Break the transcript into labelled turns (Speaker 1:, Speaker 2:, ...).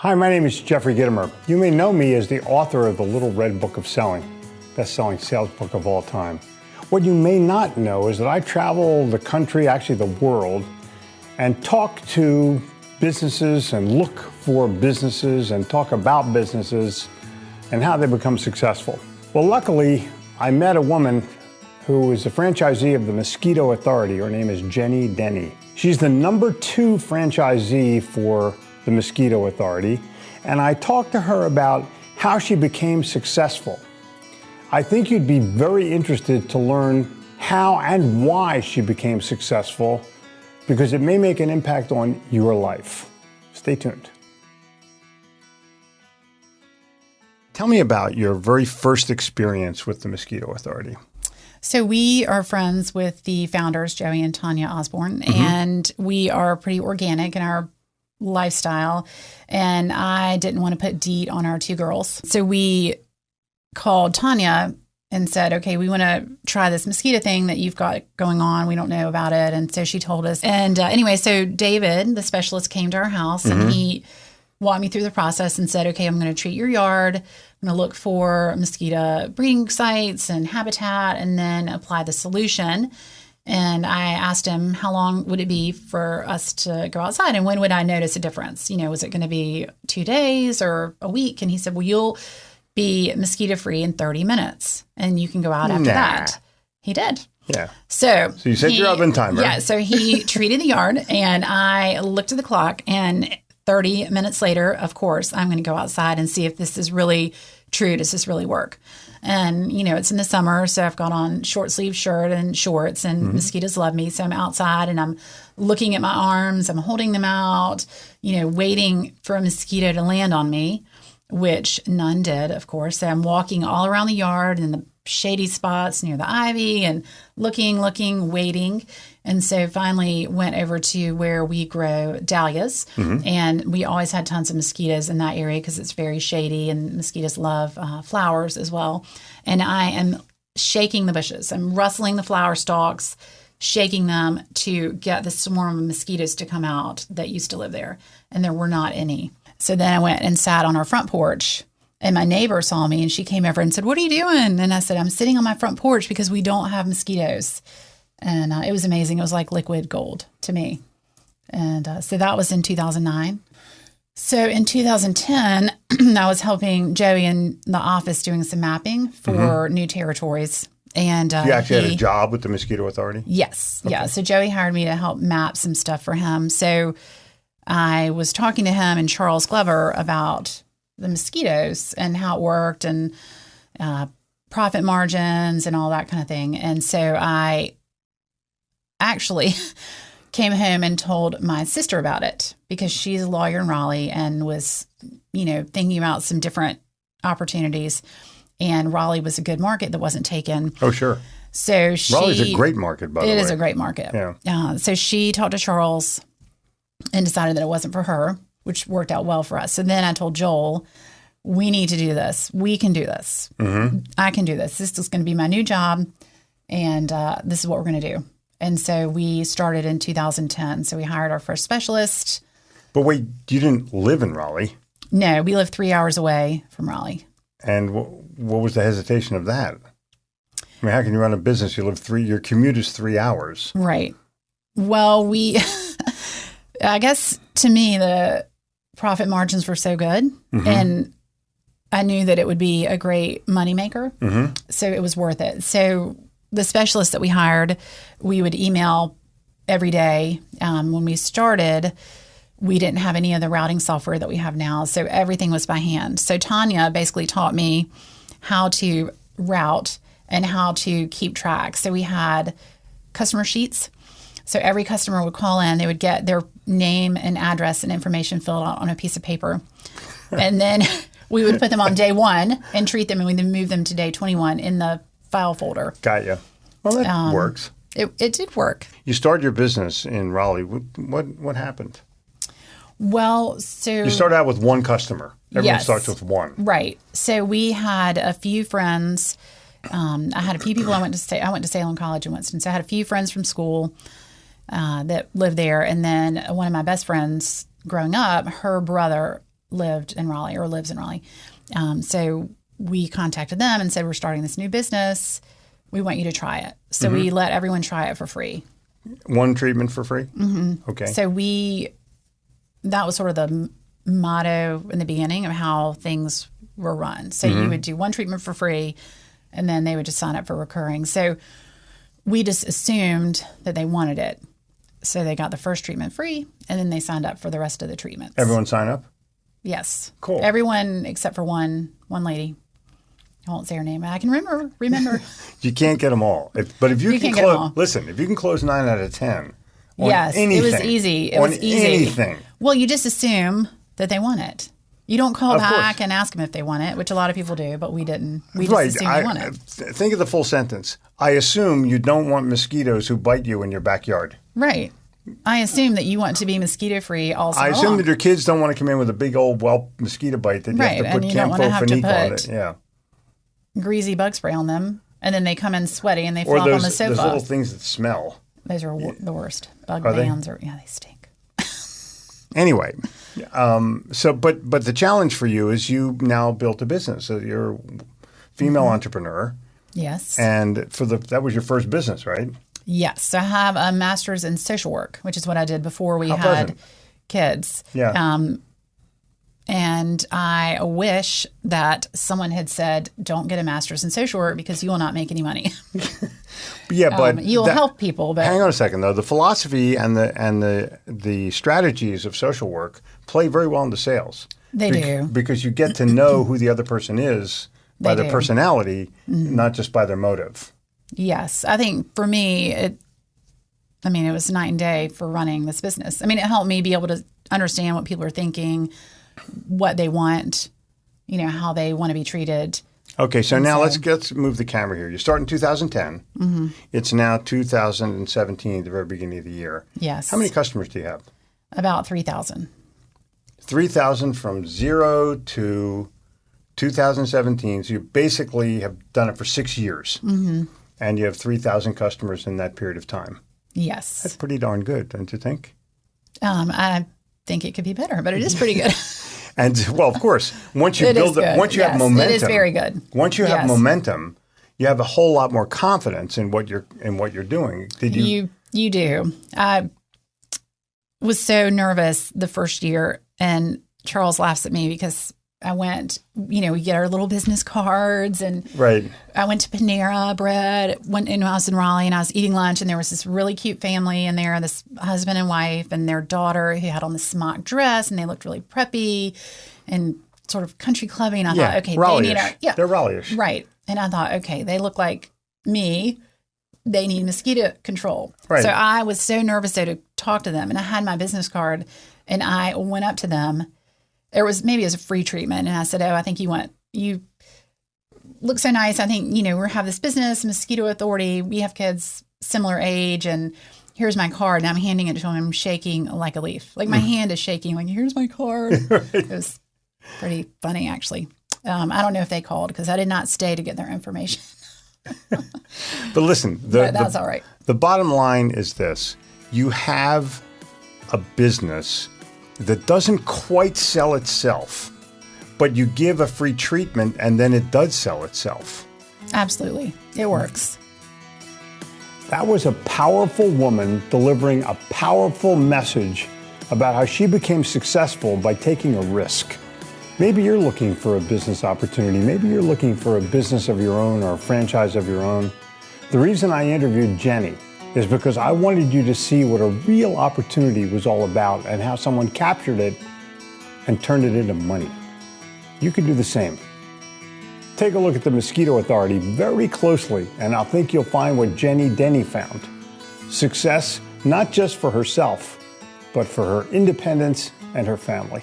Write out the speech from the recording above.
Speaker 1: Hi, my name is Jeffrey Gitomer. You may know me as the author of the Little Red Book of Selling, best-selling sales book of all time. What you may not know is that I travel the country, actually the world, and talk to businesses and look for businesses and talk about businesses and how they become successful. Well, luckily, I met a woman who is a franchisee of the Mosquito Authority. Her name is Denny. She's the number 2 franchisee for the Mosquito Authority, and I talked to her about how she became successful. I think you'd be very interested to learn how and why she became successful, because it may make an impact on your life. Stay tuned. Tell me about your very first experience with the Mosquito Authority.
Speaker 2: So we are friends with the founders, Joey and Tanya Osborne, and we are pretty organic in our lifestyle. And I didn't want to put DEET on our 2 girls. So we called Tanya and said, okay, we want to try this mosquito thing that you've got going on. We don't know about it. And so she told us. And anyway, so David, the specialist, came to our house and he walked me through the process and said, okay, I'm going to treat your yard. I'm going to look for mosquito breeding sites and habitat and then apply the solution. And I asked him, how long would it be for us to go outside? And when would I notice a difference? You know, was it going to be 2 days or a week? And he said, well, you'll be mosquito-free in 30 minutes. And you can go out after that. He did.
Speaker 1: Yeah.
Speaker 2: So
Speaker 1: you set your oven timer.
Speaker 2: Yeah. So he treated the yard and I looked at the clock and 30 minutes later, of course, I'm going to go outside and see if this is really true. Does this really work? And, you know, it's in the summer, so I've got on short sleeve shirt and shorts and mosquitoes love me. So I'm outside and I'm looking at my arms. I'm holding them out, you know, waiting for a mosquito to land on me, which none did, of course. So I'm walking all around the yard in the shady spots near the ivy and looking, waiting. And so finally went over to where we grow dahlias. And we always had tons of mosquitoes in that area because it's very shady and mosquitoes love flowers as well. And I am shaking the bushes. I'm rustling the flower stalks, shaking them to get the swarm of mosquitoes to come out that used to live there. And there were not any. So then I went and sat on our front porch. And my neighbor saw me and she came over and said, what are you doing? And I said, I'm sitting on my front porch because we don't have mosquitoes. And it was amazing. It was like liquid gold to me. And so that was in 2009. So in 2010, I was helping Joey in the office doing some mapping for new territories. And
Speaker 1: you actually had a job with the Mosquito Authority?
Speaker 2: Yes. Okay. Yeah. So Joey hired me to help map some stuff for him. So I was talking to him and Charles Glover about the mosquitoes and how it worked and profit margins and all that kind of thing. And so I actually came home and told my sister about it because she's a lawyer in Raleigh and was, you know, thinking about some different opportunities. And Raleigh was a good market that wasn't taken.
Speaker 1: Oh, sure.
Speaker 2: So
Speaker 1: Raleigh's a great market, by the way.
Speaker 2: It is a great market.
Speaker 1: Yeah.
Speaker 2: So she talked to Charles and decided that it wasn't for her, which worked out well for us. So then I told Joel, we need to do this. We can do this. I can do this. This is going to be my new job. And this is what we're going to do. And so we started in 2010. So we hired our first specialist.
Speaker 1: But wait, you didn't live in Raleigh?
Speaker 2: No, we live 3 hours away from Raleigh.
Speaker 1: And what was the hesitation of that? I mean, how can you run a business? Your commute is 3 hours.
Speaker 2: Right. Well, I guess to me, the profit margins were so good. And I knew that it would be a great moneymaker. So it was worth it. So the specialists that we hired, we would email every day. When we started, we didn't have any of the routing software that we have now. So everything was by hand. So Tanya basically taught me how to route and how to keep track. So we had customer sheets. So every customer would call in, they would get their name and address and information filled out on a piece of paper. And then we would put them on day 1 and treat them, and we then move them to day 21 in the file folder.
Speaker 1: Got you. Well, that works.
Speaker 2: It did work.
Speaker 1: You started your business in Raleigh. What happened?
Speaker 2: Well, so
Speaker 1: you start out with one customer. Everyone starts with one.
Speaker 2: Right. So we had a few friends. I had a few people I went to Salem College in Winston. So I had a few friends from school that lived there. And then one of my best friends growing up, her brother lived in Raleigh or lives in Raleigh. So we contacted them and said, we're starting this new business. We want you to try it. So we let everyone try it for free.
Speaker 1: One treatment for free? Mm-hmm. Okay.
Speaker 2: So that was sort of the motto in the beginning of how things were run. So you would do one treatment for free, and then they would just sign up for recurring. So we just assumed that they wanted it. So they got the first treatment free, and then they signed up for the rest of the treatments.
Speaker 1: Everyone sign up?
Speaker 2: Yes.
Speaker 1: Cool.
Speaker 2: Everyone except for one lady. I won't say her name. I can remember.
Speaker 1: You can't get them all. But if you can
Speaker 2: get 'em all.
Speaker 1: Listen, if you can close 9 out of 10 on
Speaker 2: Yes,
Speaker 1: anything.
Speaker 2: it was easy. It was easy.
Speaker 1: Anything.
Speaker 2: Well, you just assume that they want it. You don't call
Speaker 1: Of
Speaker 2: back
Speaker 1: course.
Speaker 2: and ask them if they want it, which a lot of people do, but we didn't. We just
Speaker 1: Right.
Speaker 2: assumed they want it.
Speaker 1: Think of the full sentence. I assume you don't want mosquitoes who bite you in your backyard.
Speaker 2: Right. I assume that you want to be mosquito-free all summer
Speaker 1: I assume
Speaker 2: long.
Speaker 1: that your kids don't want to come in with a big old whelp mosquito bite that you
Speaker 2: Right,
Speaker 1: have to
Speaker 2: and
Speaker 1: put
Speaker 2: you don't wanna have to
Speaker 1: Camphor on
Speaker 2: put-
Speaker 1: it. Yeah.
Speaker 2: Greasy bug spray on them, and then they come in sweaty and they
Speaker 1: Or
Speaker 2: flop on the sofa.
Speaker 1: those little things that smell.
Speaker 2: Those are the worst. Bug
Speaker 1: Are they?
Speaker 2: bands they stink.
Speaker 1: Anyway, but the challenge for you is you now built a business. So you're a female entrepreneur,
Speaker 2: Yes.
Speaker 1: and that was your first business, right?
Speaker 2: Yes. So I have a master's in social work, which is what I did before we
Speaker 1: How
Speaker 2: had
Speaker 1: pleasant.
Speaker 2: kids.
Speaker 1: Yeah.
Speaker 2: And I wish that someone had said, don't get a master's in social work because you will not make any money.
Speaker 1: Yeah, but
Speaker 2: You'll help people, but
Speaker 1: hang on a second though. The philosophy and the strategies of social work play very well into sales.
Speaker 2: they do.
Speaker 1: Because you get to know who the other person is by
Speaker 2: They
Speaker 1: their
Speaker 2: do.
Speaker 1: personality, not just by their motive.
Speaker 2: Yes. I think for me, it was night and day for running this business. I mean, it helped me be able to understand what people are thinking, what they want, how they want to be treated.
Speaker 1: Okay, so now let's move the camera here. You start in 2010. Mm-hmm. It's now 2017, the very beginning of the year.
Speaker 2: Yes.
Speaker 1: How many customers do you have?
Speaker 2: About 3,000.
Speaker 1: 3,000 from 0 to 2017. So you basically have done it for 6 years. Mm-hmm. And you have 3,000 customers in that period of time.
Speaker 2: Yes.
Speaker 1: That's pretty darn good, don't you think?
Speaker 2: I think it could be better, but it is pretty good.
Speaker 1: And well, of course, once you
Speaker 2: It is
Speaker 1: build it,
Speaker 2: good.
Speaker 1: once you have
Speaker 2: Yes,
Speaker 1: momentum,
Speaker 2: it is very good.
Speaker 1: Once you have
Speaker 2: Yes.
Speaker 1: momentum, you have a whole lot more confidence in what you're doing. Did you?
Speaker 2: You do. I was so nervous the first year, and Charles laughs at me because I went, we get our little business cards, and
Speaker 1: Right.
Speaker 2: I went to Panera Bread when I was in Raleigh, and I was eating lunch, and there was this really cute family in there, this husband and wife and their daughter who had on this smock dress, and they looked really preppy and sort of country clubby. And I thought, okay,
Speaker 1: Raleigh-ish.
Speaker 2: they need
Speaker 1: They're Raleigh-ish.
Speaker 2: right. And I thought, okay, they look like me. They need mosquito control.
Speaker 1: Right.
Speaker 2: So I was so nervous to talk to them, and I had my business card, and I went up to them. It was a free treatment. And I said, I think you look so nice. I think, we have this business, Mosquito Authority. We have kids similar age, and here's my card. And I'm handing it to him. I'm shaking like a leaf. Like my hand is shaking. Like, here's my card. It was pretty funny, actually. I don't know if they called because I did not stay to get their information.
Speaker 1: But listen,
Speaker 2: But that's all right.
Speaker 1: The bottom line is this. You have a business that doesn't quite sell itself, but you give a free treatment and then it does sell itself.
Speaker 2: Absolutely. It works.
Speaker 1: That was a powerful woman delivering a powerful message about how she became successful by taking a risk. Maybe you're looking for a business opportunity. Maybe you're looking for a business of your own or a franchise of your own. The reason I interviewed Jenny is because I wanted you to see what a real opportunity was all about and how someone captured it and turned it into money. You can do the same. Take a look at the Mosquito Authority very closely, and I think you'll find what Denny found. Success, not just for herself, but for her independence and her family.